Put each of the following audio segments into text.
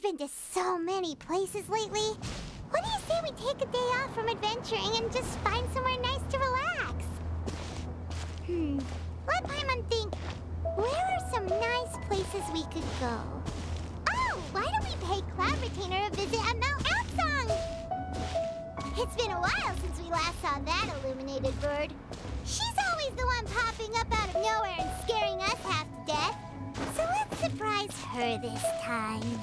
been to so many places lately. What do you say we take a day off from adventuring and just find somewhere nice to relax? Let Paimon think. Where are some nice places we could go? Oh, why don't we pay Cloud Retainer a visit at Mount Aksong? It's been a while since we last saw that illuminated bird. She's always the one popping up out of nowhere and scaring us half to death. So let's surprise her this time.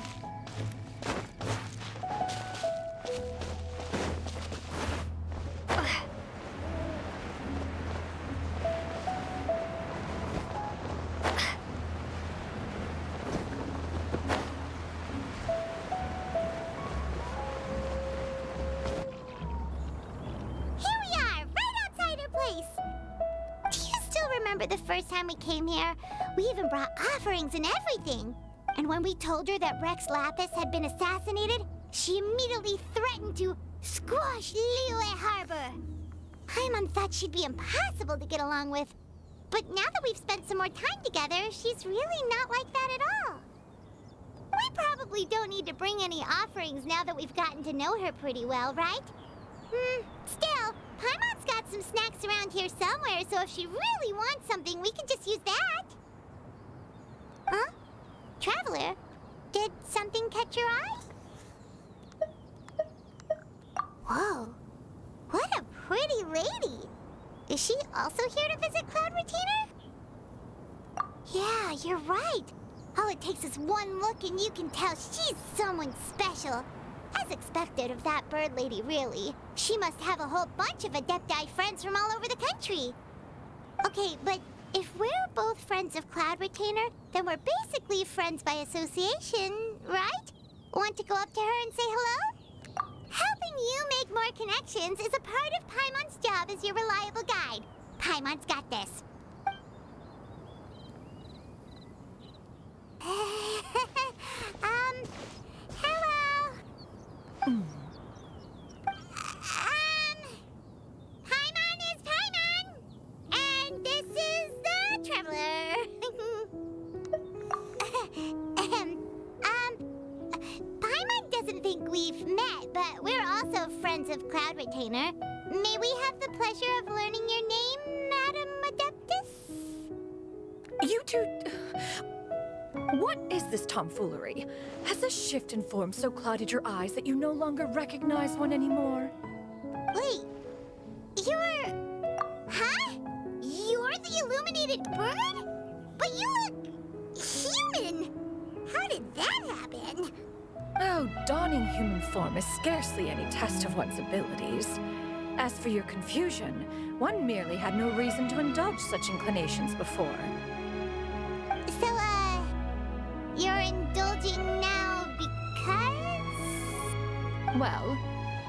The first time we came here, we even brought offerings and everything. And when we told her that Rex Lapis had been assassinated, she immediately threatened to squash Liyue Harbor. Paimon thought she'd be impossible to get along with. But now that we've spent some more time together, she's really not like that at all. We probably don't need to bring any offerings now that we've gotten to know her pretty well, right? Still, Paimon's got some snacks around here somewhere, so if she really wants something, we can just use that. Huh? Traveler, did something catch your eye? Whoa, what a pretty lady. Is she also here to visit Cloud Retainer? Yeah, you're right. All it takes is one look and you can tell she's someone special. As expected of that bird lady, really. She must have a whole bunch of Adepti friends from all over the country. Okay, but if we're both friends of Cloud Retainer, then we're basically friends by association, right? Want to go up to her and say hello? Helping you make more connections is a part of Paimon's job as your reliable guide. Paimon's got this. Hello? Paimon is Paimon! And this is the Traveler. Paimon doesn't think we've met, but we're also friends of Cloud Retainer. May we have the pleasure of learning your name, Madam Adeptus? You two... What is this tomfoolery? Has this shift in form so clouded your eyes that you no longer recognize one anymore? Wait, you're... Huh? You're the illuminated bird? But you look... human! How did that happen? Oh, donning human form is scarcely any test of one's abilities. As for your confusion, one merely had no reason to indulge such inclinations before. So, you're indulging now because? Well,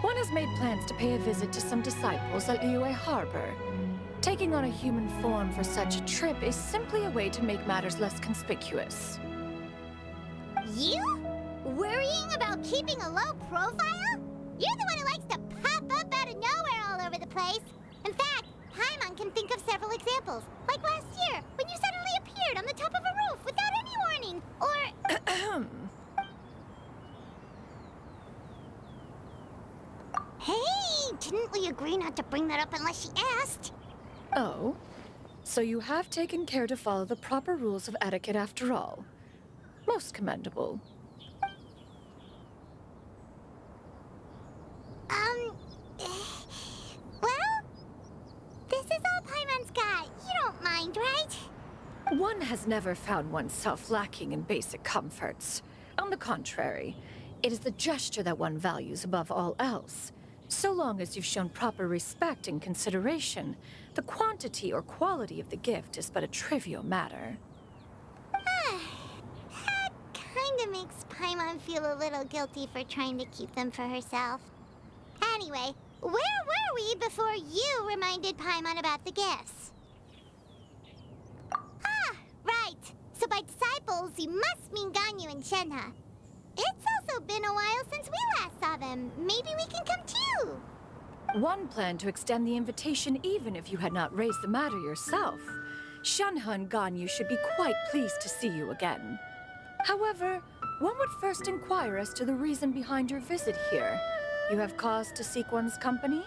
one has made plans to pay a visit to some disciples at Liyue Harbor. Taking on a human form for such a trip is simply a way to make matters less conspicuous. You? Worrying about keeping a low profile? You're the one who likes to pop up out of nowhere all over the place. In fact, Paimon can think of several examples. Like last year, when you suddenly appeared on the top of a roof without any warning. Or... Hey, didn't we agree not to bring that up unless she asked? Oh? So you have taken care to follow the proper rules of etiquette after all. Most commendable. Well, this is all Paimon's got. You don't mind, right? One has never found oneself lacking in basic comforts. On the contrary, it is the gesture that one values above all else. So long as you've shown proper respect and consideration, the quantity or quality of the gift is but a trivial matter. That kinda makes Paimon feel a little guilty for trying to keep them for herself. Anyway, where were we before you reminded Paimon about the gifts? Ah, right. So by disciples, you must mean Ganyu and Shenhe. It's also been a while since we last saw them. Maybe we can come too. One planned to extend the invitation even if you had not raised the matter yourself. Shenhe and Ganyu should be quite pleased to see you again. However, one would first inquire as to the reason behind your visit here. You have cause to seek one's company?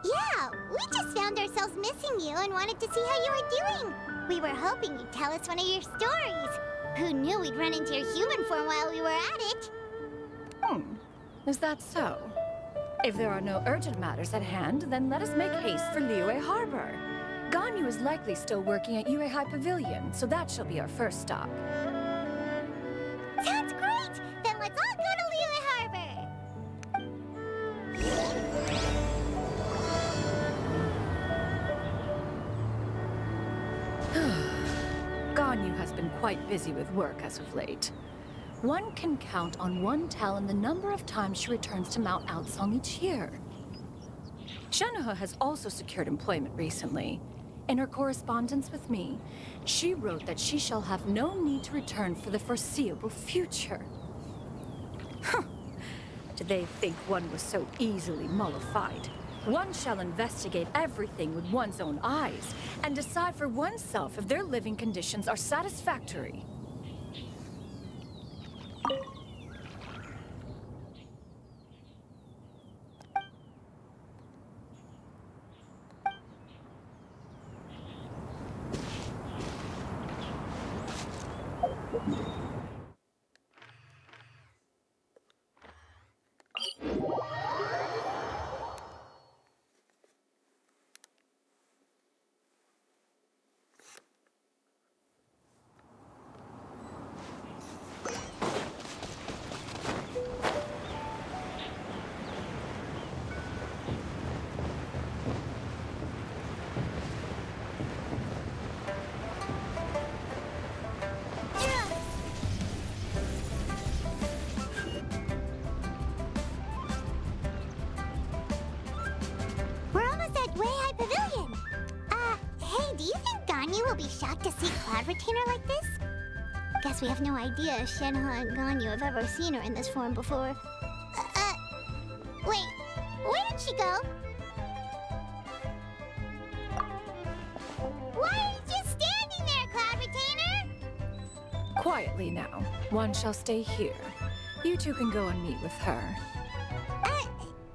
Yeah, we just found ourselves missing you and wanted to see how you were doing. We were hoping you'd tell us one of your stories. Who knew we'd run into your human form while we were at it? Is that so? If there are no urgent matters at hand, then let us make haste for Liyue Harbor. Ganyu is likely still working at Yue High Pavilion, so that shall be our first stop. Sounds great! Then let's all go to Liyue Harbor! Ganyu has been quite busy with work as of late. One can count on one talon the number of times she returns to Mount Outsong each year. Xianyun has also secured employment recently. In her correspondence with me, she wrote that she shall have no need to return for the foreseeable future. Did they think one was so easily mollified? One shall investigate everything with one's own eyes and decide for oneself if their living conditions are satisfactory. Will be shocked to see Cloud Retainer like this? Guess we have no idea if Shenhe and Ganyu have ever seen her in this form before. Wait, where did she go? Why are you just standing there, Cloud Retainer? Quietly now. One shall stay here. You two can go and meet with her.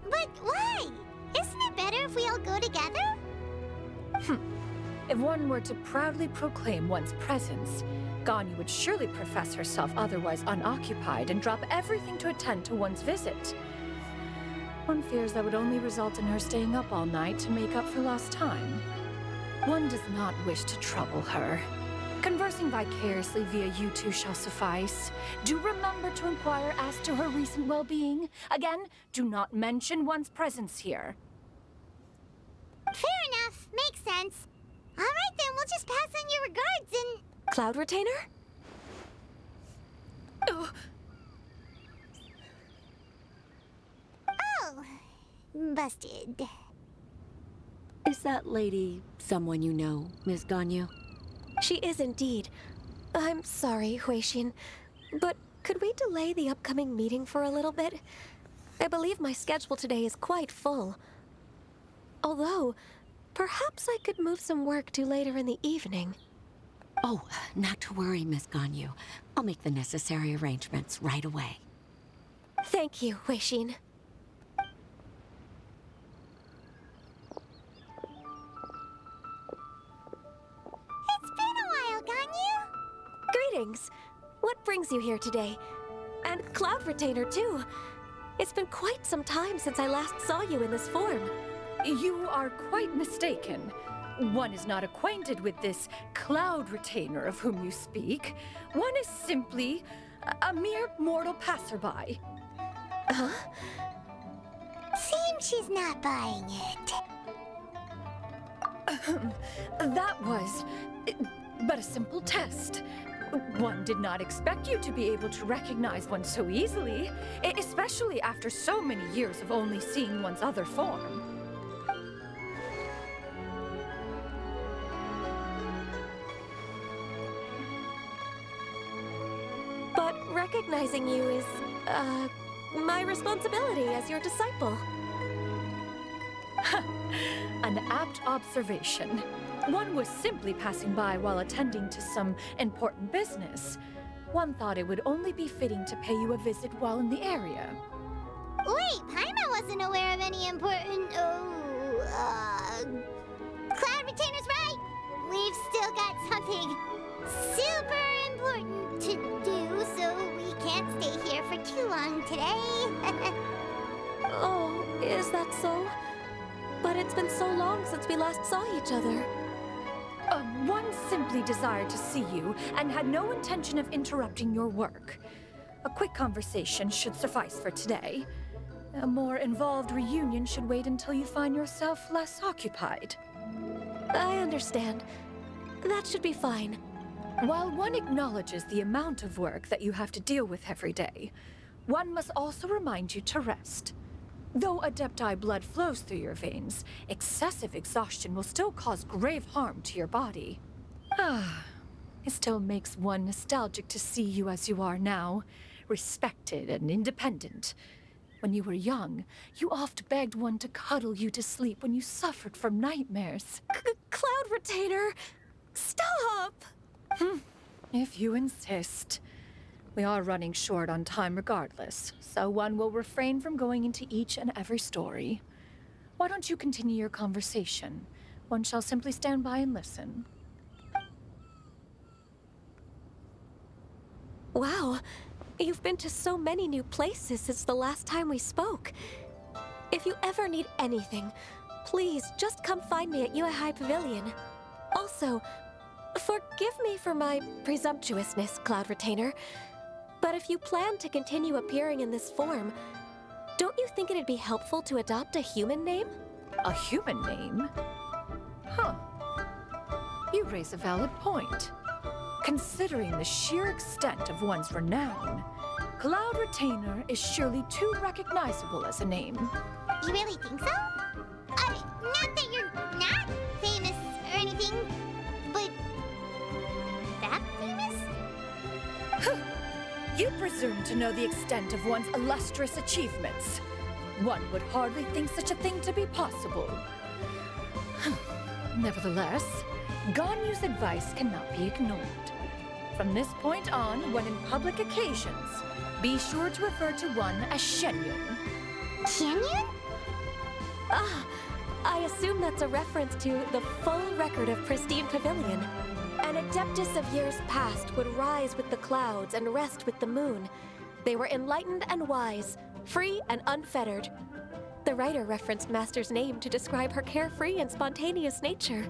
But why? Isn't it better if we all go together? If one were to proudly proclaim one's presence, Ganyu would surely profess herself otherwise unoccupied and drop everything to attend to one's visit. One fears that would only result in her staying up all night to make up for lost time. One does not wish to trouble her. Conversing vicariously via you two shall suffice. Do remember to inquire as to her recent well-being. Again, do not mention one's presence here. Fair enough. Makes sense. All right, then, we'll just pass on your regards and... Cloud Retainer? Oh, busted. Is that lady someone you know, Miss Ganyu? She is indeed. I'm sorry, Huixin, but could we delay the upcoming meeting for a little bit? I believe my schedule today is quite full. Although, perhaps I could move some work to later in the evening. Oh, not to worry, Miss Ganyu. I'll make the necessary arrangements right away. Thank you, Huixin. It's been a while, Ganyu. Greetings. What brings you here today? And Cloud Retainer, too. It's been quite some time since I last saw you in this form. You are quite mistaken. One is not acquainted with this Cloud Retainer of whom you speak. One is simply a mere mortal passerby. Huh? Seems she's not buying it. That was but a simple test. One did not expect you to be able to recognize one so easily, especially after so many years of only seeing one's other form. But recognizing you is, my responsibility as your disciple. An apt observation. One was simply passing by while attending to some important business. one thought it would only be fitting to pay you a visit while in the area. Wait, Paimon wasn't aware of any important, Cloud Retainer's right! We've still got something super important to do, so we can't stay here for too long today. Oh, is that so? But it's been so long since we last saw each other. One simply desired to see you and had no intention of interrupting your work. A quick conversation should suffice for today. A more involved reunion should wait until you find yourself less occupied. I understand. That should be fine. While one acknowledges the amount of work that you have to deal with every day, one must also remind you to rest. Though Adepti blood flows through your veins, excessive exhaustion will still cause grave harm to your body. It still makes one nostalgic to see you as you are now, respected and independent. When you were young, you oft begged one to cuddle you to sleep when you suffered from nightmares. Cloud Retainer! Stop! If you insist. We are running short on time regardless, so one will refrain from going into each and every story. Why don't you continue your conversation? One shall simply stand by and listen. Wow, you've been to so many new places since the last time we spoke. If you ever need anything, please just come find me at Yuehai Pavilion. Also, forgive me for my presumptuousness, Cloud Retainer, but if you plan to continue appearing in this form, don't you think it'd be helpful to adopt a human name? A human name? Huh. You raise a valid point. Considering the sheer extent of one's renown, Cloud Retainer is surely too recognizable as a name. You really think so? Not that you're not famous or anything, but that famous? You presume to know the extent of one's illustrious achievements. One would hardly think such a thing to be possible. Nevertheless, Ganyu's advice cannot be ignored. From this point on, when in public occasions, be sure to refer to one as Xianyun. Xianyun? I assume that's a reference to the full record of Pristine Pavilion. An adeptus of years past would rise with the clouds and rest with the moon. They were enlightened and wise, free and unfettered. The writer referenced Master's name to describe her carefree and spontaneous nature.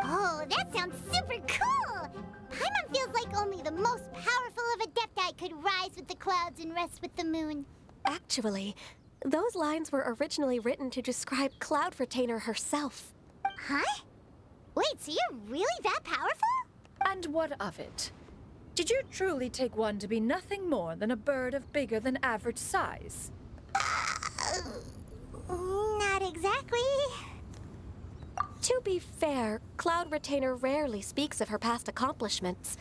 Oh, that sounds super cool! Paimon feels like only the most powerful of Adepti could rise with the clouds and rest with the moon. Actually, those lines were originally written to describe Cloud Retainer herself. Huh? Wait, so you're really that powerful? And what of it? Did you truly take one to be nothing more than a bird of bigger than average size? Not exactly. To be fair, Cloud Retainer rarely speaks of her past accomplishments.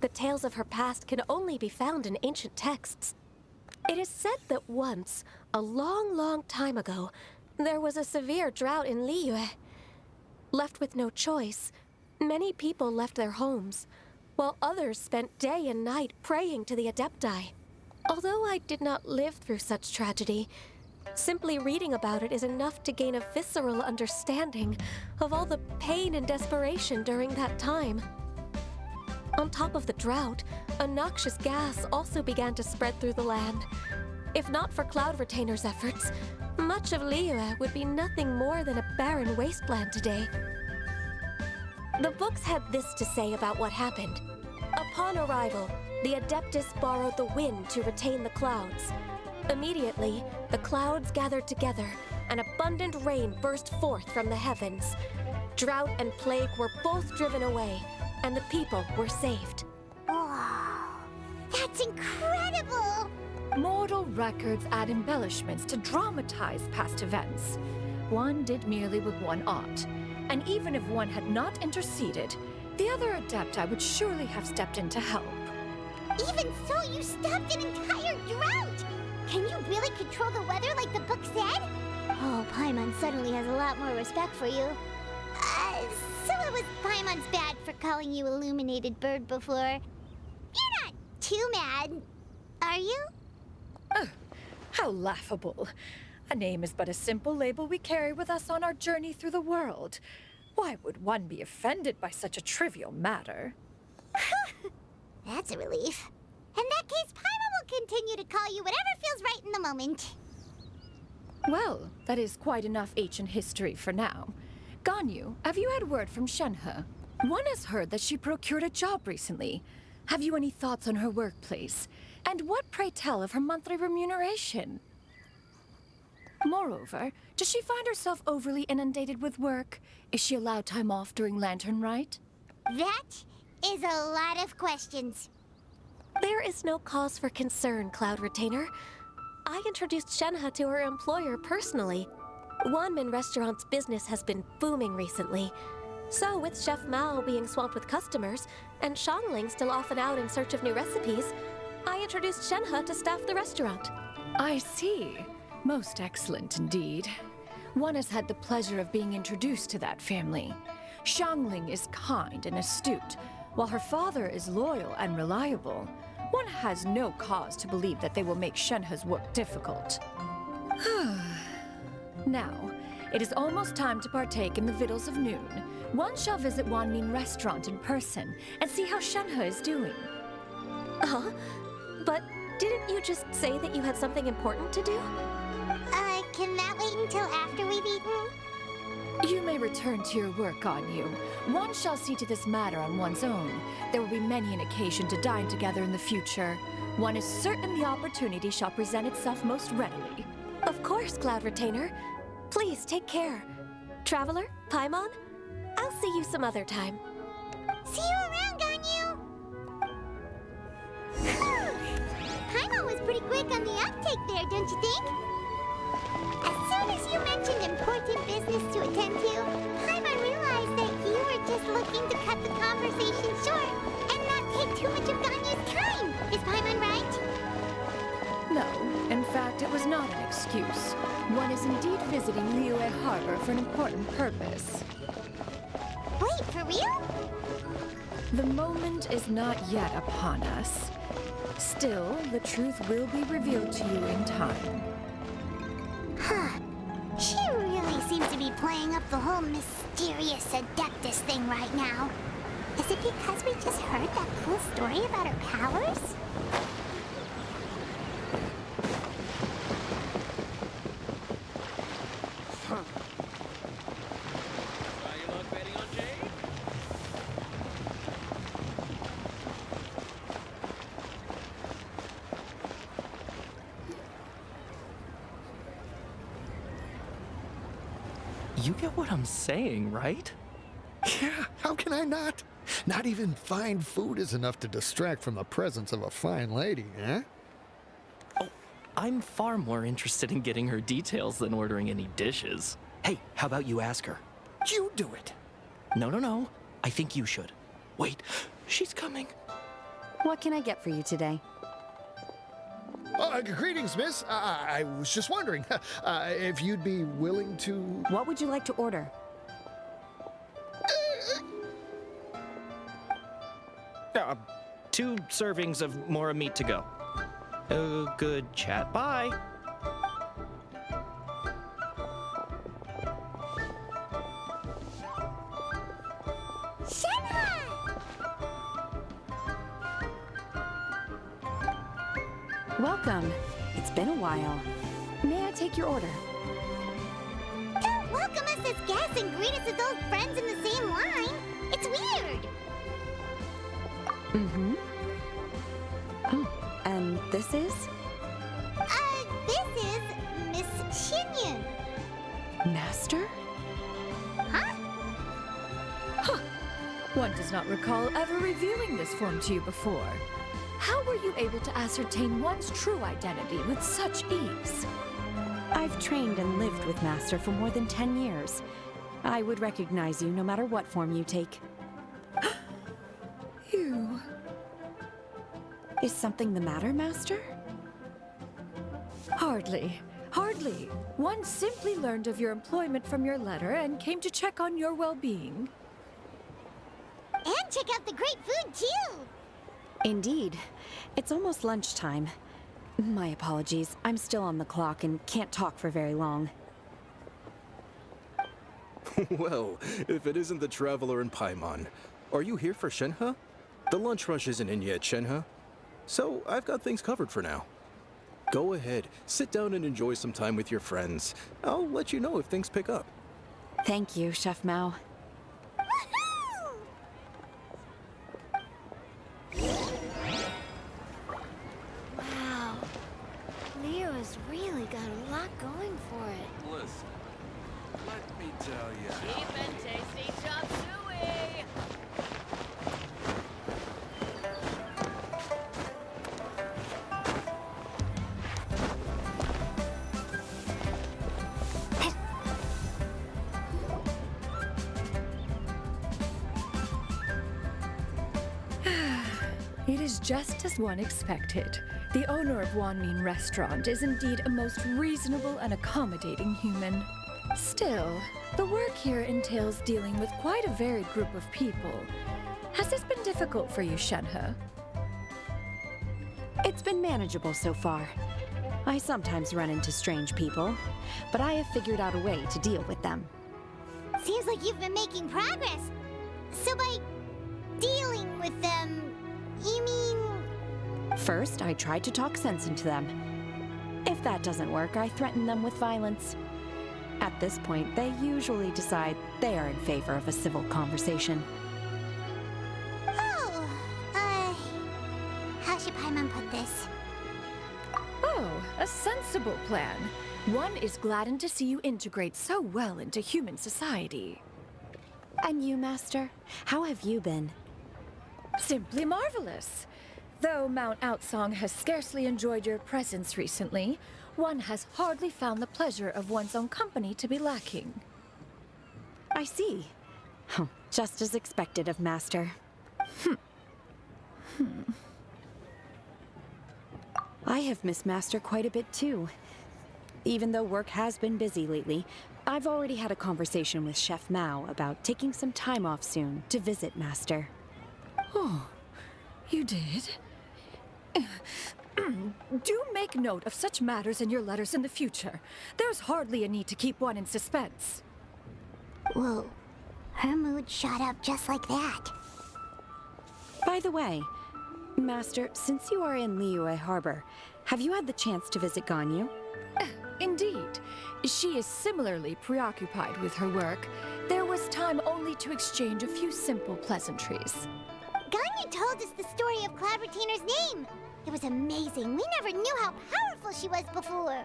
The tales of her past can only be found in ancient texts. It is said that once, a long, long time ago, there was a severe drought in Liyue. Left with no choice, many people left their homes, while others spent day and night praying to the Adepti. Although I did not live through such tragedy, simply reading about it is enough to gain a visceral understanding of all the pain and desperation during that time. On top of the drought, a noxious gas also began to spread through the land. If not for Cloud Retainer's efforts, much of Liyue would be nothing more than a barren wasteland today. The books had this to say about what happened. Upon arrival, the Adeptus borrowed the wind to retain the clouds. Immediately, the clouds gathered together, and abundant rain burst forth from the heavens. Drought and plague were both driven away, and the people were saved. Wow, that's incredible! Mortal records add embellishments to dramatize past events. One did merely with one ought, and even if one had not interceded, the other Adepti would surely have stepped in to help. Even so, you stopped an entire drought! Can you really control the weather like the book said? Oh, Paimon suddenly has a lot more respect for you. So it was Paimon's bad for calling you Illuminated Bird before. You're too mad, are you? How laughable. A name is but a simple label we carry with us on our journey through the world. Why would one be offended by such a trivial matter? That's a relief. In that case, Paimon will continue to call you whatever feels right in the moment. Well, that is quite enough ancient history for now. Ganyu, have you had word from Shenhe? One has heard that she procured a job recently. Have you any thoughts on her workplace? And what, pray tell, of her monthly remuneration? Moreover, does she find herself overly inundated with work? Is she allowed time off during Lantern Rite? That is a lot of questions. There is no cause for concern, Cloud Retainer. I introduced Shenhe to her employer personally. Wanmin Restaurant's business has been booming recently. So, with Chef Mao being swamped with customers, and Xiangling still off and out in search of new recipes, I introduced Shenhe to staff the restaurant. I see. Most excellent indeed. One has had the pleasure of being introduced to that family. Xiangling is kind and astute, while her father is loyal and reliable. One has no cause to believe that they will make Shenhe's work difficult. Now, it is almost time to partake in the victuals of noon. One shall visit Wanmin Restaurant in person and see how Shenhe is doing. Huh? But didn't you just say that you had something important to do? Can that wait until after we've eaten? You may return to your work, Ganyu. One shall see to this matter on one's own. There will be many an occasion to dine together in the future. One is certain the opportunity shall present itself most readily. Of course, Cloud Retainer. Please take care. Traveler, Paimon, I'll see you some other time. See you around, Ganyu! Paimon was pretty quick on the uptake there, don't you think? As soon as you mentioned important business to attend to, Paimon realized that you were just looking to cut the conversation short and not take too much of Ganyu's time. Is Paimon right? No, in fact, it was not an excuse. One is indeed visiting Liyue Harbor for an important purpose. Wait, for real? The moment is not yet upon us. Still, the truth will be revealed to you in time. Huh. She really seems to be playing up the whole mysterious Adeptus thing right now. Is it because we just heard that cool story about her powers? You get what I'm saying, right? Yeah, how can I not? Not even fine food is enough to distract from the presence of a fine lady, eh? Oh, I'm far more interested in getting her details than ordering any dishes. Hey, how about you ask her? You do it. No. I think you should. Wait, she's coming. What can I get for you today? Greetings, miss. I was just wondering if you'd be willing to... What would you like to order? 2 servings of Mora meat to go. Oh, good chat. Bye. Welcome. It's been a while. May I take your order? Don't welcome us as guests and greet us as old friends in the same line. It's weird. Mm-hmm. Oh, and this is? This is Miss Xianyun. Master? Huh? One does not recall ever revealing this form to you before. How were you able to ascertain one's true identity with such ease? I've trained and lived with Master for more than 10 years. I would recognize you no matter what form you take. You... Is something the matter, Master? Hardly. One simply learned of your employment from your letter and came to check on your well-being. And check out the great food, too. Indeed. It's almost lunchtime. My apologies. I'm still on the clock and can't talk for very long. Well, if it isn't the Traveler in Paimon, are you here for Shenhe? The lunch rush isn't in yet, Shenhe. So I've got things covered for now. Go ahead, sit down and enjoy some time with your friends. I'll let you know if things pick up. Thank you, Chef Mao. Wow. Leo's really got a lot going for it. Listen, let me tell you how. Cheap and tasty chop suey! It is just as one expected. The owner of Wanmin Restaurant is indeed a most reasonable and accommodating human. Still, the work here entails dealing with quite a varied group of people. Has this been difficult for you, Shenhe? It's been manageable so far. I sometimes run into strange people, but I have figured out a way to deal with them. Seems like you've been making progress. So by dealing with them, you mean... First, I try to talk sense into them. If that doesn't work, I threaten them with violence. At this point, they usually decide they are in favor of a civil conversation. Oh, how should Paimon put this? Oh, a sensible plan. One is gladdened to see you integrate so well into human society. And you, Master? How have you been? Simply marvelous. Though Mount Outsong has scarcely enjoyed your presence recently, one has hardly found the pleasure of one's own company to be lacking. I see. Oh, just as expected of Master. I have missed Master quite a bit too. Even though work has been busy lately, I've already had a conversation with Chef Mao about taking some time off soon to visit Master. Oh, you did? Do make note of such matters in your letters in the future. There's hardly a need to keep one in suspense. Whoa, her mood shot up just like that. By the way, Master, since you are in Liyue Harbor, have you had the chance to visit Ganyu? Indeed. She is similarly preoccupied with her work. There was time only to exchange a few simple pleasantries. Ganyu told us the story of Clabbertiner's name. It was amazing. We never knew how powerful she was before.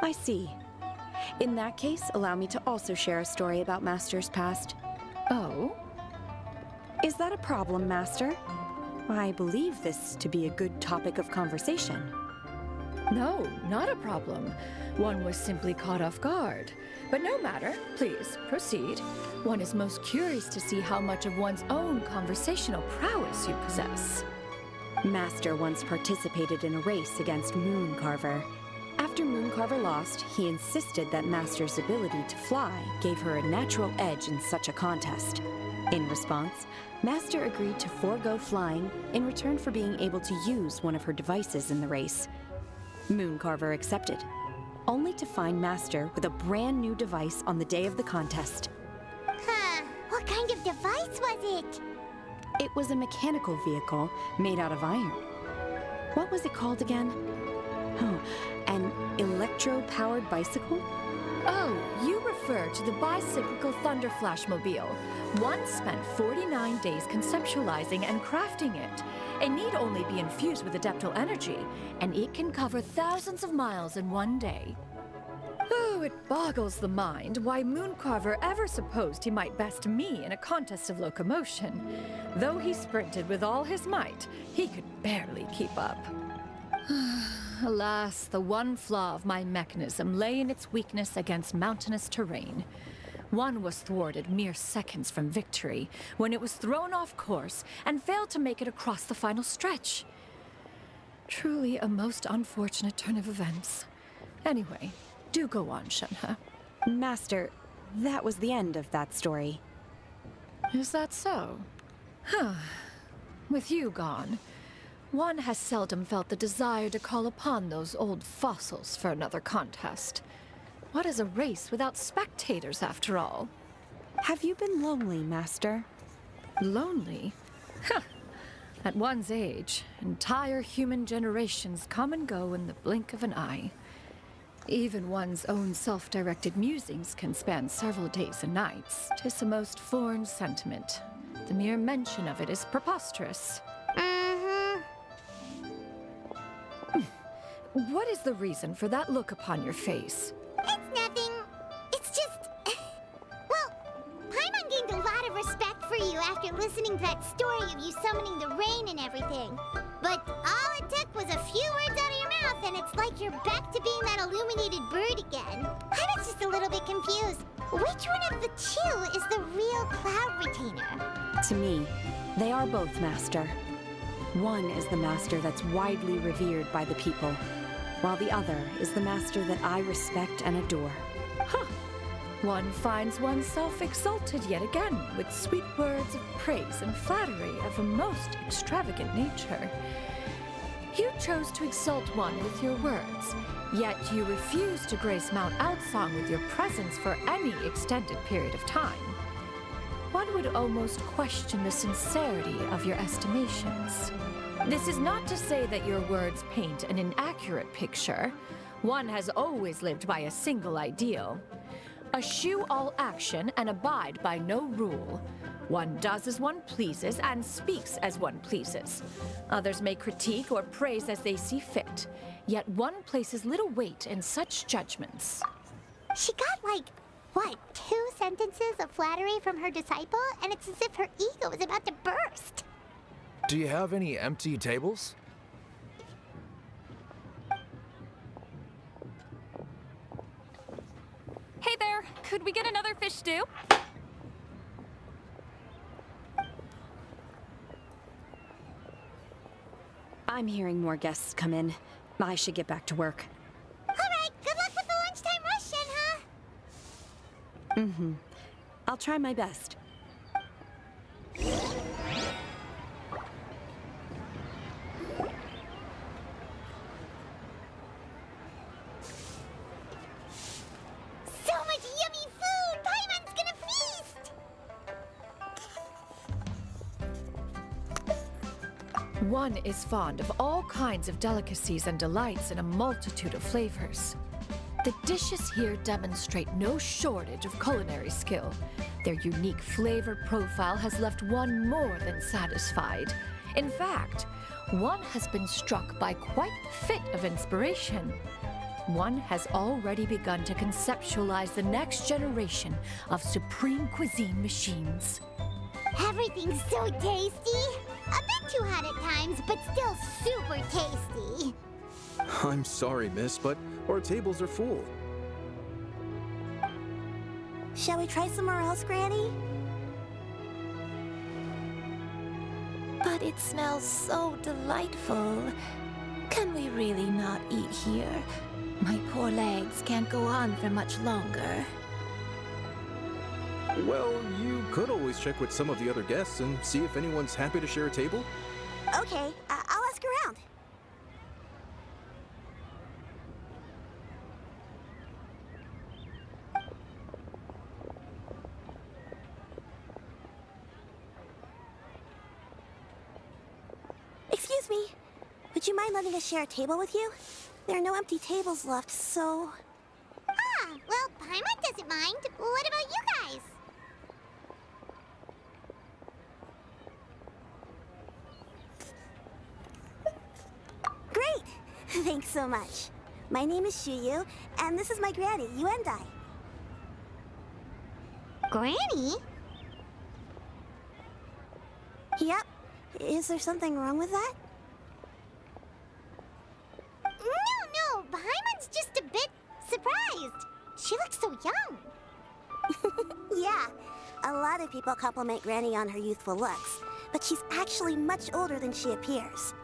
I see. In that case, allow me to also share a story about Master's past. Oh? Is that a problem, Master? I believe this to be a good topic of conversation. No, not a problem. One was simply caught off guard. But no matter. Please, proceed. One is most curious to see how much of one's own conversational prowess you possess. Master once participated in a race against Mooncarver. After Mooncarver lost, he insisted that Master's ability to fly gave her a natural edge in such a contest. In response, Master agreed to forego flying in return for being able to use one of her devices in the race. Mooncarver accepted, only to find Master with a brand new device on the day of the contest. Huh, what kind of device was it? It was a mechanical vehicle made out of iron. What was it called again? Oh, an electro-powered bicycle? Oh, you refer to the bicyclical Thunder Flashmobile. One spent 49 days conceptualizing and crafting it. It need only be infused with adeptal energy, and it can cover thousands of miles in one day. Oh, it boggles the mind why Mooncarver ever supposed he might best me in a contest of locomotion. Though he sprinted with all his might, he could barely keep up. Alas, the one flaw of my mechanism lay in its weakness against mountainous terrain. One was thwarted mere seconds from victory when it was thrown off course and failed to make it across the final stretch. Truly a most unfortunate turn of events. Anyway, do go on, Shenhe. Master, that was the end of that story. Is that so? Huh. With you gone, one has seldom felt the desire to call upon those old fossils for another contest. What is a race without spectators, after all? Have you been lonely, Master? Lonely? Huh. At one's age, entire human generations come and go in the blink of an eye. Even one's own self-directed musings can span several days and nights. 'Tis a most foreign sentiment. The mere mention of it is preposterous. What is the reason for that look upon your face? It's nothing. It's just... Well, Paimon gained a lot of respect for you after listening to that story of you summoning the rain and everything. But all it took was a few words out of your mouth and it's like you're back to being that illuminated bird again. I was just a little bit confused. Which one of the two is the real cloud retainer? To me, they are both, Master. One is the Master that's widely revered by the people, while the other is the Master that I respect and adore. Huh. One finds oneself exalted yet again with sweet words of praise and flattery of a most extravagant nature. You chose to exalt one with your words, yet you refuse to grace Mount Outsong with your presence for any extended period of time. One would almost question the sincerity of your estimations. This is not to say that your words paint an inaccurate picture. One has always lived by a single ideal. Eschew all action and abide by no rule. One does as one pleases and speaks as one pleases. Others may critique or praise as they see fit, yet one places little weight in such judgments. She got like, what, 2 sentences of flattery from her disciple? And it's as if her ego is about to burst. Do you have any empty tables? Hey there, could we get another fish stew? I'm hearing more guests come in. I should get back to work. All right, good luck with the lunchtime rush, Shenhe. I'll try my best. So much yummy food! Paimon's gonna feast! One is fond of all kinds of delicacies and delights in a multitude of flavors. The dishes here demonstrate no shortage of culinary skill. Their unique flavor profile has left one more than satisfied. In fact, one has been struck by quite the fit of inspiration. One has already begun to conceptualize the next generation of supreme cuisine machines. Everything's so tasty! A bit too hot at times, but still super tasty. I'm sorry, miss, but our tables are full. Shall we try somewhere else, Granny? But it smells so delightful. Can we really not eat here? My poor legs can't go on for much longer. Well, you could always check with some of the other guests and see if anyone's happy to share a table. Okay, I'll ask around. Excuse me. Would you mind letting us share a table with you? There are no empty tables left, so... Ah, well, Paimon doesn't mind. What about you guys? Great! Thanks so much. My name is Xianyun, and this is my granny, Yuendai. Granny? Yep. Is there something wrong with that? No, Paimon's just a bit surprised. She looks so young. Yeah, a lot of people compliment Granny on her youthful looks, but she's actually much older than she appears.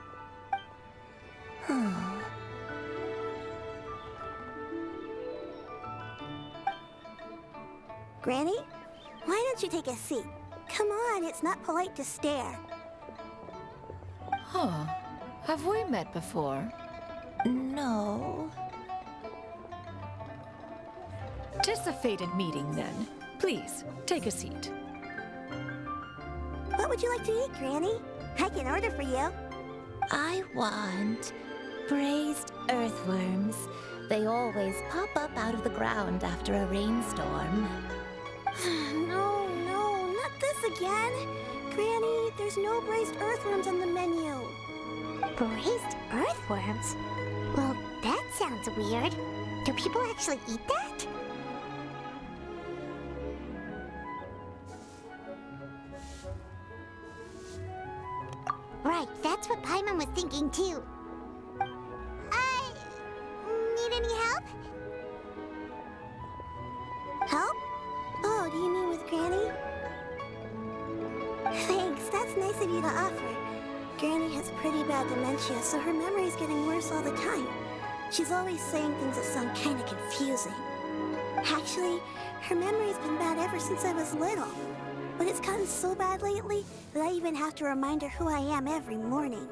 Granny, why don't you take a seat? Come on, it's not polite to stare. Huh. Have we met before? No. 'Tis a fated meeting, then. Please, take a seat. What would you like to eat, Granny? I can order for you. I want braised earthworms. They always pop up out of the ground after a rainstorm. No, not this again. Granny, there's no braised earthworms on the menu. Braised earthworms? Well, that sounds weird. Do people actually eat that? Right, that's what Paimon was thinking too. Need any help? Help? Oh, do you mean with Granny? Thanks, that's nice of you to offer. Granny has pretty bad dementia, so her memory's getting worse all the time. She's always saying things that sound kinda confusing. Actually, her memory's been bad ever since I was little. But it's gotten so bad lately that I even have to remind her who I am every morning.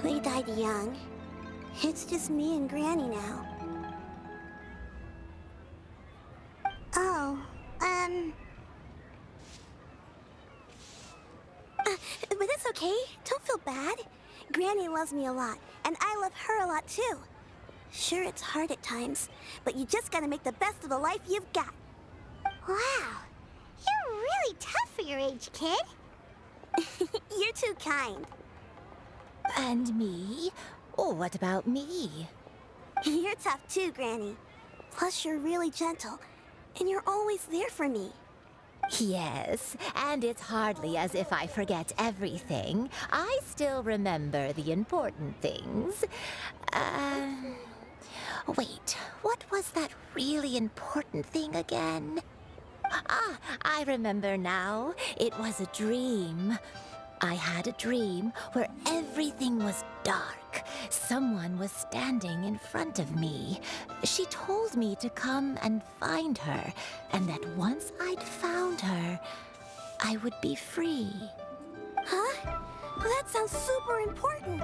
They died young. It's just me and Granny now. Oh, but it's okay. Don't feel bad. Granny loves me a lot, and I love her a lot too. Sure, it's hard at times, but you just gotta make the best of the life you've got. Wow, you're really tough for your age, kid. You're too kind. And me? Oh, what about me? You're tough too, Granny. Plus, you're really gentle, and you're always there for me. Yes, and it's hardly as if I forget everything. I still remember the important things. Wait, what was that really important thing again? Ah, I remember now. It was a dream. I had a dream where everything was dark. Someone was standing in front of me. She told me to come and find her, and that once I'd found her, I would be free. Huh? That sounds super important.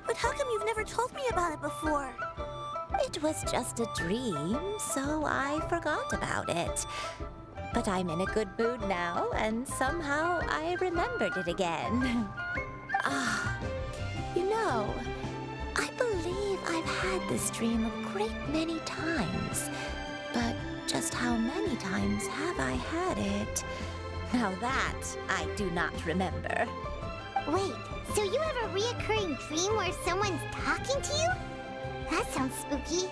But how come you've never told me about it before? It was just a dream, so I forgot about it. But I'm in a good mood now, and somehow I remembered it again. You know, I believe I've had this dream a great many times. But just how many times have I had it? Now that I do not remember. Wait, so you have a reoccurring dream where someone's talking to you? That sounds spooky.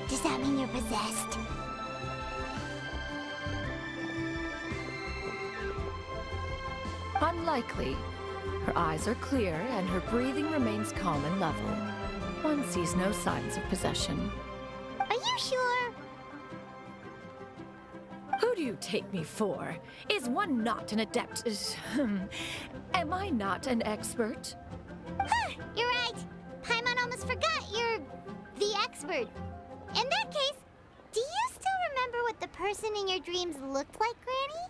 Does that mean you're possessed? Unlikely. Her eyes are clear and her breathing remains calm and level. One sees no signs of possession. Are you sure? Who do you take me for? Is one not an adept? Am I not an expert? Huh, you're right. Paimon almost forgot you're the expert. In that case, do you still remember what the person in your dreams looked like, Granny?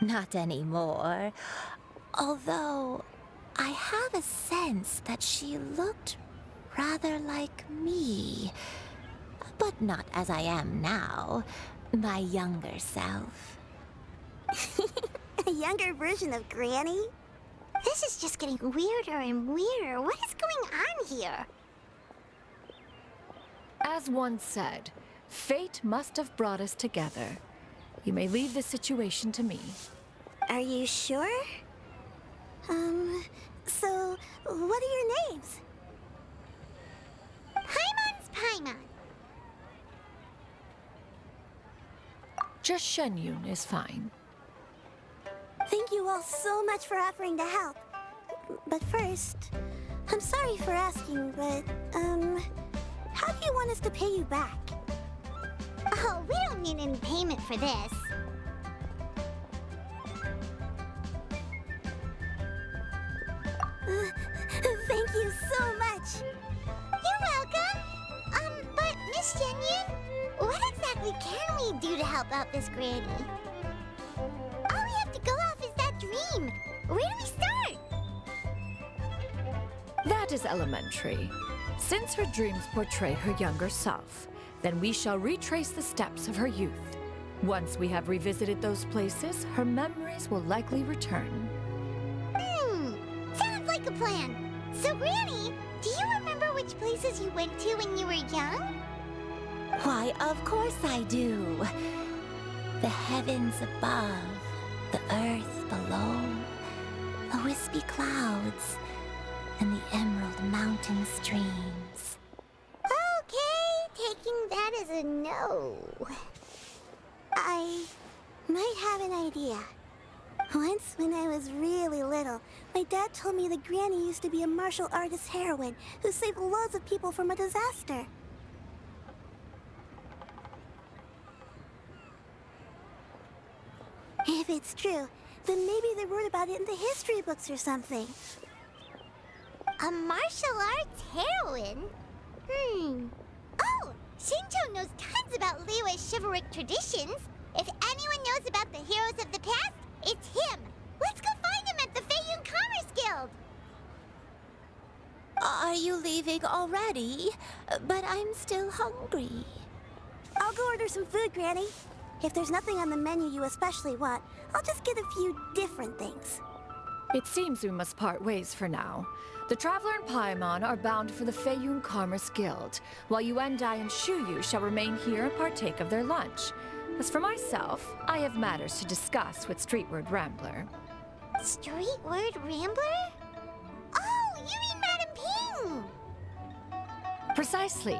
Not anymore. Although, I have a sense that she looked rather like me. But not as I am now. My younger self. A younger version of Granny? This is just getting weirder and weirder. What is going on here? As one said, fate must have brought us together. You may leave this situation to me. Are you sure? So, what are your names? Paimon's Paimon. Just Xianyun is fine. Thank you all so much for offering to help. But first, I'm sorry for asking, but, how do you want us to pay you back? Oh, we don't need any payment for this. Thank you so much. You're welcome. But Miss Xianyun, what exactly can we do to help out this granny? All we have to go off is that dream. Where do we start? That is elementary. Since her dreams portray her younger self, then we shall retrace the steps of her youth. Once we have revisited those places, her memories will likely return. Sounds like a plan. So, Granny, do you remember which places you went to when you were young? Why, of course I do. The heavens above, the earth below, the wispy clouds, and the emerald mountain streams. Okay, taking that as a no. I might have an idea. Once, when I was really little, my dad told me that Granny used to be a martial artist heroine who saved loads of people from a disaster. If it's true, then maybe they wrote about it in the history books or something. A martial arts heroine? Oh, Shinjo knows tons about Liyue's chivalric traditions. If anyone knows about the heroes of the past, it's him. Let's go find him at the Xianyun Commerce Guild. Are you leaving already? But I'm still hungry. I'll go order some food, Granny. If there's nothing on the menu you especially want, I'll just get a few different things. It seems we must part ways for now. The Traveler and Paimon are bound for the Xianyun Commerce Guild, while Yuendai and Shuyu shall remain here and partake of their lunch. As for myself, I have matters to discuss with Streetward Rambler. Streetward Rambler? Oh, you mean Madame Ping! Precisely.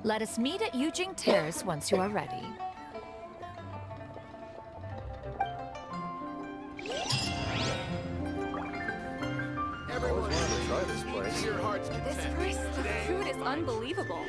Let us meet at Yujing Terrace once you are ready. Everyone wanted to try this place. This place, the food is unbelievable.